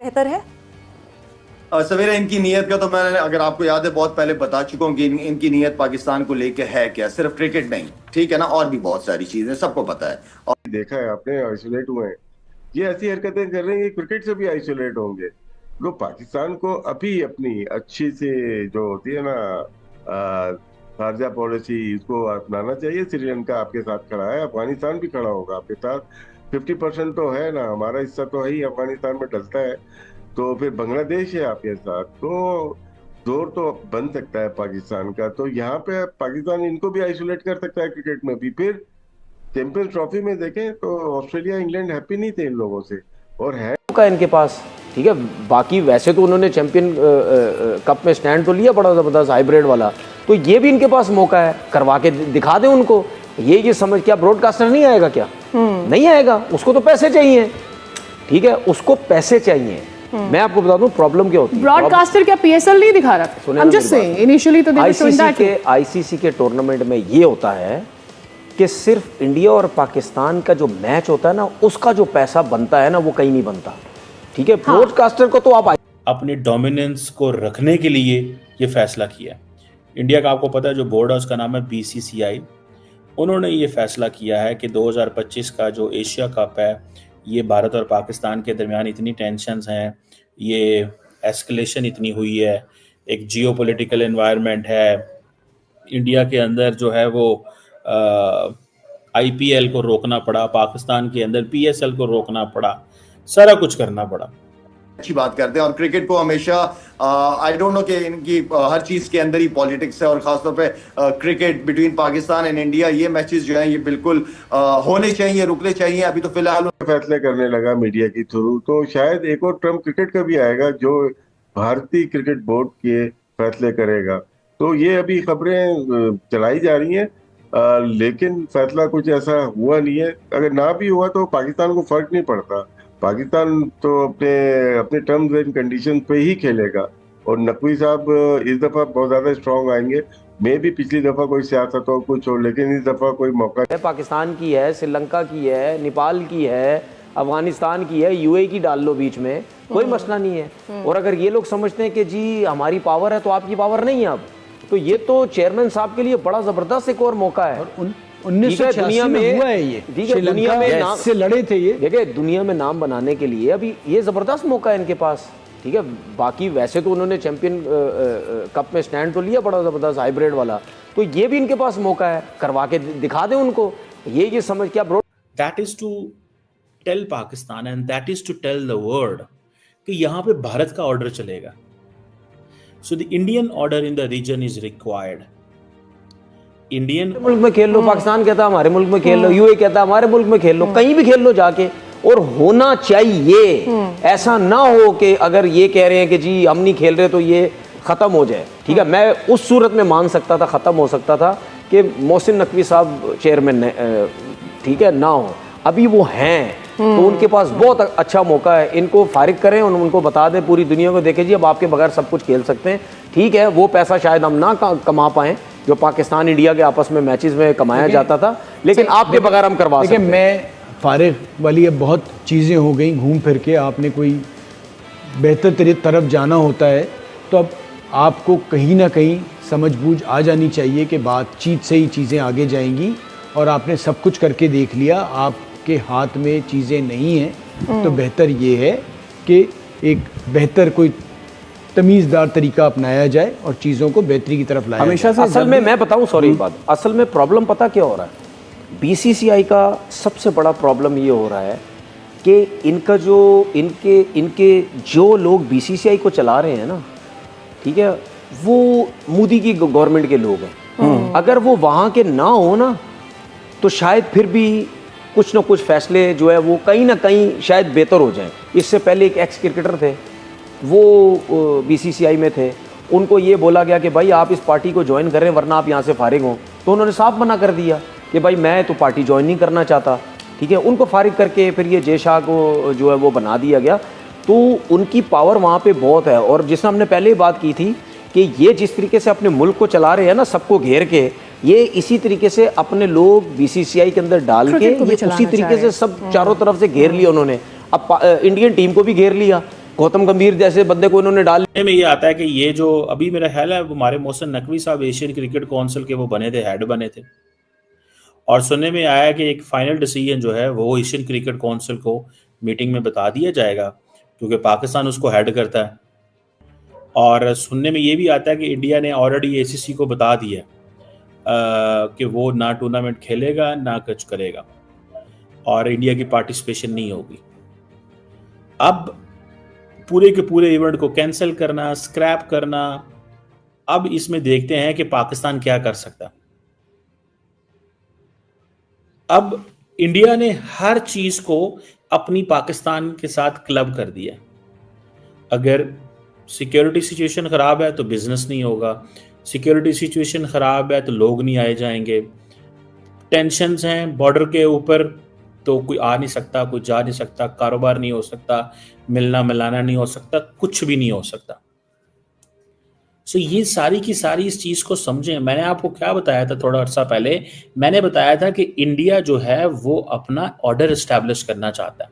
बेहतर है? सवेरा, इनकी नीयत का तो मैंने, अगर आपको याद है, बहुत पहले बता चुका हूँ कि इनकी नीयत पाकिस्तान को लेके है क्या। सिर्फ क्रिकेट नहीं, ठीक है ना, और भी बहुत सारी चीजें सबको पता है। और देखा है आपने, आइसोलेट हुए हैं। ये ऐसी हरकतें कर रहे हैं, ये क्रिकेट से भी आइसोलेट होंगे। लोग पाकिस्तान को अभी अपनी अच्छी से जो होती है ना खारजा पॉलिसी, इसको अपनाना चाहिए। श्रीलंका आपके साथ खड़ा है, अफगानिस्तान भी खड़ा होगा आपके साथ। 50% तो है ना, हमारा हिस्सा तो है ही, अफगानिस्तान में डलता है। तो फिर बांग्लादेश है आपके साथ, तो जोर तो बन सकता है पाकिस्तान का। तो यहाँ पे पाकिस्तान इनको भी आइसोलेट कर सकता है क्रिकेट में भी। फिर चैंपियंस ट्रॉफी में देखें तो ऑस्ट्रेलिया इंग्लैंड हैप्पी नहीं थे इन लोगों से, और है का इनके पास, ठीक है। बाकी वैसे तो उन्होंने चैंपियन कप में स्टैंड तो लिया बड़ा ज़बरदस्त हाइब्रिड वाला, तो ये भी इनके पास मौका है, करवा के दिखा दें उनको। ये समझ, क्या ब्रॉडकास्टर नहीं आएगा क्या? नहीं आएगा, उसको तो पैसे चाहिए, ठीक है, उसको पैसे चाहिए। मैं आपको बता दूं प्रॉब्लम क्या होती है। ब्रॉडकास्टर क्या पीएसएल नहीं दिखा रहा? I'm just saying, initially तो आईसीसी के टूर्नामेंट में ये होता है कि सिर्फ इंडिया और पाकिस्तान का जो मैच होता है ना, उसका जो पैसा बनता है ना, वो कहीं नहीं बनता, ठीक है। ब्रॉडकास्टर को तो आप अपनी डोमिनेंस को रखने के लिए ये फैसला किया। इंडिया का आपको पता है जो बोर्ड है उसका नाम है बीसीसीआई। उन्होंने ये फैसला किया है कि 2025 का जो एशिया कप है, ये भारत और पाकिस्तान के दरमियान इतनी टेंशन्स हैं, ये एस्केलेशन इतनी हुई है, एक जियोपॉलिटिकल एनवायरनमेंट है इंडिया के अंदर, जो है वो आईपीएल को रोकना पड़ा, पाकिस्तान के अंदर पीएसएल को रोकना पड़ा, सारा कुछ करना पड़ा। अच्छी बात करते हैं। और क्रिकेट को हमेशा आई डोंट नो कि इनकी हर चीज के अंदर ही पॉलिटिक्स है, और खासतौर पे cricket between Pakistan and India, ये मैचेस जो हैं ये बिल्कुल होने चाहिए, रुकने चाहिए। अभी तो फिलहाल फैसले करने लगा मीडिया के थ्रू, तो शायद एक और ट्रम्प क्रिकेट का भी आएगा जो भारतीय क्रिकेट बोर्ड के फैसले करेगा। तो ये अभी खबरें चलाई जा रही हैं, लेकिन फैसला कुछ ऐसा हुआ नहीं है। अगर ना भी हुआ तो पाकिस्तान को फर्क नहीं पड़ता। पाकिस्तान तो अपने अपने टर्म्स एंड कंडीशन पे ही खेलेगा, और नकवी साहब इस दफा बहुत ज्यादा स्ट्रांग आएंगे। मे भी पिछली दफा कोई सियासत हो कुछ हो, लेकिन इस दफा कोई मौका है। पाकिस्तान की है, श्रीलंका की है, नेपाल की है, अफगानिस्तान की है, यूएई की डाल लो बीच में, कोई मसला नहीं है। और अगर ये लोग समझते हैं कि जी हमारी पावर है, तो आपकी पावर नहीं है अब, तो ये तो चेयरमैन साहब के लिए बड़ा जबरदस्त एक और मौका है। 1986 में हुआ है ये, दुनिया में नाम से लड़े थे ये, देखिए दुनिया में नाम बनाने के लिए अभी ये जबरदस्त मौका है इनके पास, ठीक है। बाकी वैसे तो उन्होंने चैंपियन कप में स्टैंड तो लिया बड़ा जबरदस्त हाइब्रिड वाला, तो ये भी इनके पास मौका है, करवा के दिखा दें उनको। ये समझ, क्या that is to tell Pakistan and that is to tell the world कि यहाँ पे भारत का ऑर्डर चलेगा। So the Indian order in the region is required. Indian मुल्क में खेल लो, पाकिस्तान कहता है हमारे मुल्क में खेल लो, यूएई कहता है हमारे मुल्क में खेल लो, कहीं भी खेल लो जाके। और होना चाहिए, ऐसा ना हो कि अगर ये कह रहे हैं कि जी हम नहीं खेल रहे तो ये खत्म हो जाए, ठीक है। मैं उस सूरत में मान सकता था, खत्म हो सकता था कि मोहसिन नकवी साहब चेयरमैन, ठीक है, ना हो। अभी वो हैं, तो उनके पास बहुत अच्छा मौका है, इनको फारिग करें और उनको बता दें पूरी दुनिया को, देखें जी अब आपके बगैर सब कुछ खेल सकते हैं, ठीक है। वो पैसा शायद हम ना कमा पाएं जो पाकिस्तान इंडिया के आपस में मैचेस में कमाया जाता था, लेकिन आपके बगैर हम करवा सकते हैं। मैं फारिग वाली अब बहुत चीज़ें हो गई, घूम फिर के आपने कोई बेहतर तरफ जाना होता है, तो अब आपको कहीं ना कहीं समझबूझ आ जानी चाहिए कि बातचीत से ही चीज़ें आगे जाएंगी, और आपने सब कुछ करके देख लिया, आपके हाथ में चीज़ें नहीं हैं, तो बेहतर ये है कि एक बेहतर कोई तमीज़दार तरीका अपनाया जाए और चीज़ों को बेहतरी की तरफ लाया हमेशा से। असल में मैं बताऊं, सॉरी बात, असल में प्रॉब्लम पता क्या हो रहा है, बीसीसीआई का सबसे बड़ा प्रॉब्लम ये हो रहा है कि इनका जो इनके जो लोग बीसीसीआई को चला रहे हैं ना, ठीक है, वो मोदी की गवर्नमेंट के लोग हैं। अगर वो वहाँ के ना हो ना, तो शायद फिर भी कुछ ना कुछ फैसले जो है वो कहीं ना कहीं शायद बेहतर हो जाए। इससे पहले एक एक्स क्रिकेटर थे, वो बीसीसीआई में थे, उनको ये बोला गया कि भाई आप इस पार्टी को ज्वाइन करें वरना आप यहाँ से फारिग हों, तो उन्होंने साफ मना कर दिया कि भाई मैं तो पार्टी ज्वाइन नहीं करना चाहता, ठीक है। उनको फारिग करके फिर ये जय शाह को जो है वो बना दिया गया। तो उनकी पावर वहाँ पे बहुत है, और जिसमें हमने पहले ही बात की थी कि ये जिस तरीके से अपने मुल्क को चला रहे हैं ना, सबको घेर के, ये इसी तरीके से अपने लोग बीसीसीआई के अंदर डाल के ये उसी तरीके से सब चारों तरफ से घेर लिया उन्होंने। अब इंडियन टीम को भी घेर लिया, गौतम गंभीर जैसे बंदे को इन्होंने डाल में ये आता है कि ये जो अभी मेरा ख्याल है हमारे मोहसिन नकवी साहब एशियन क्रिकेट काउंसिल के वो बने थे, हेड बने थे, और सुनने में आया कि एक फाइनल डिसीजन जो है वो एशियन क्रिकेट काउंसिल को मीटिंग में बता दिया जाएगा, क्योंकि पाकिस्तान उसको हेड करता है। और सुनने में ये भी आता है कि इंडिया ने ऑलरेडी एसीसी को बता दिया कि वो ना टूर्नामेंट खेलेगा ना कुछ करेगा और इंडिया की पार्टिसिपेशन नहीं होगी। अब पूरे के पूरे इवेंट को कैंसिल करना, स्क्रैप करना, अब इसमें देखते हैं कि पाकिस्तान क्या कर सकता। अब इंडिया ने हर चीज को अपनी पाकिस्तान के साथ क्लब कर दिया। अगर सिक्योरिटी सिचुएशन खराब है तो बिजनेस नहीं होगा, सिक्योरिटी सिचुएशन खराब है तो लोग नहीं आए जाएंगे, टेंशन्स हैं बॉर्डर के ऊपर तो कोई आ नहीं सकता, कोई जा नहीं सकता, कारोबार नहीं हो सकता, मिलना मिलाना नहीं हो सकता, कुछ भी नहीं हो सकता। सो ये सारी की सारी इस चीज को समझें। मैंने आपको क्या बताया था थोड़ा अर्सा पहले, मैंने बताया था कि इंडिया जो है वो अपना ऑर्डर एस्टैब्लिश करना चाहता है।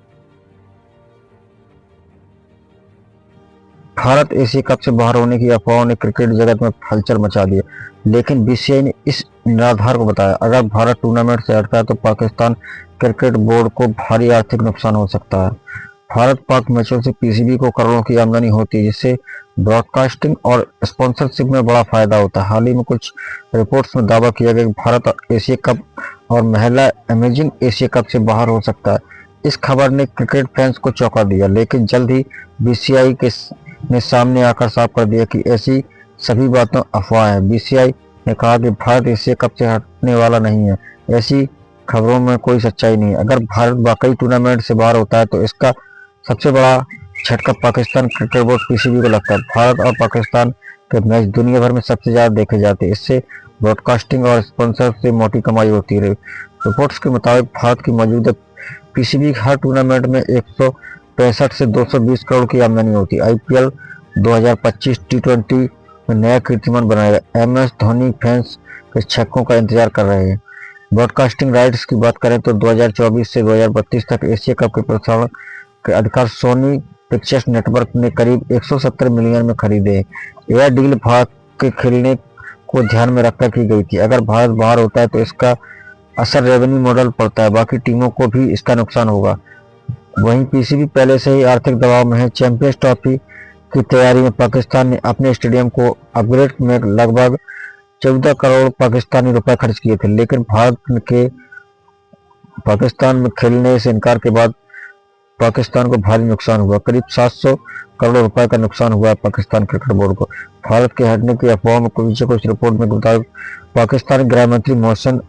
भारत एशिया कप से बाहर होने की अफवाहों ने क्रिकेट जगत में हलचल मचा दी है, लेकिन बीसीसीआई ने इस निराधार को बताया, अगर भारत टूर्नामेंट से हटता है तो पाकिस्तान क्रिकेट बोर्ड को भारी आर्थिक नुकसान हो सकता है। भारत पाक मैचों से पीसीबी को करोड़ों की आमदनी होती है, जिससे ब्रॉडकास्टिंग और स्पॉन्सरशिप में बड़ा फायदा होता है। हाल ही में कुछ रिपोर्ट्स में दावा किया गया कि भारत एशिया कप और महिला अमेजिंग एशिया कप से बाहर हो सकता है। इस खबर ने क्रिकेट फैंस को चौंका दिया, लेकिन जल्द ही बीसीसीआई ने सामने आकर साफ कर दिया कि ऐसी सभी बातें अफवाह हैं। बीसीसीआई ने कहा कि भारत एशिया कप से हटने वाला नहीं है, ऐसी खबरों में कोई सच्चाई नहीं है। अगर भारत वाकई टूर्नामेंट से बाहर होता है तो इसका सबसे बड़ा झटका पाकिस्तान क्रिकेट बोर्ड पीसीबी को लगता है। भारत और पाकिस्तान के मैच दुनिया भर में सबसे ज्यादा देखे जाते हैं, इससे ब्रॉडकास्टिंग और स्पॉन्सर से मोटी कमाई होती है। रिपोर्ट्स के मुताबिक भारत की मौजूदा पीसीबी हर टूर्नामेंट में 165 से 220 करोड़ की आमदनी होती है। आईपीएल 2025 टी20 में नया कीर्तिमान बनाएगा। एमएस धोनी फैंस के छक्कों का इंतजार कर रहे हैं। ब्रॉडकास्टिंग राइट्स की बात करें तो 2024 से 2032 तक एशिया कप के प्रसारण के अधिकार सोनी पिक्चर्स नेटवर्क ने करीब 170 मिलियन में खरीदे। यह डील भारत के खेलने को ध्यान में रखकर की गई थी। अगर भारत बाहर होता है तो इसका असर रेवेन्यू मॉडल पड़ता है, बाकी टीमों को भी इसका नुकसान होगा। वहीं पीसीबी पहले से ही आर्थिक दबाव में है। चैंपियंस ट्रॉफी की तैयारी में पाकिस्तान ने अपने स्टेडियम को अपग्रेड में लगभग 14 करोड़ पाकिस्तानी रुपए खर्च किए थे, लेकिन भारत के पाकिस्तान में खेलने से इनकार के बाद पाकिस्तान को भारी नुकसान हुआ। करीब 700 करोड़ रुपए का नुकसान हुआ है पाकिस्तान क्रिकेट बोर्ड को। भारत के हटने की अफवाह में कुछ रिपोर्ट में मुताबिक पाकिस्तानी गृह मंत्री मोहसिन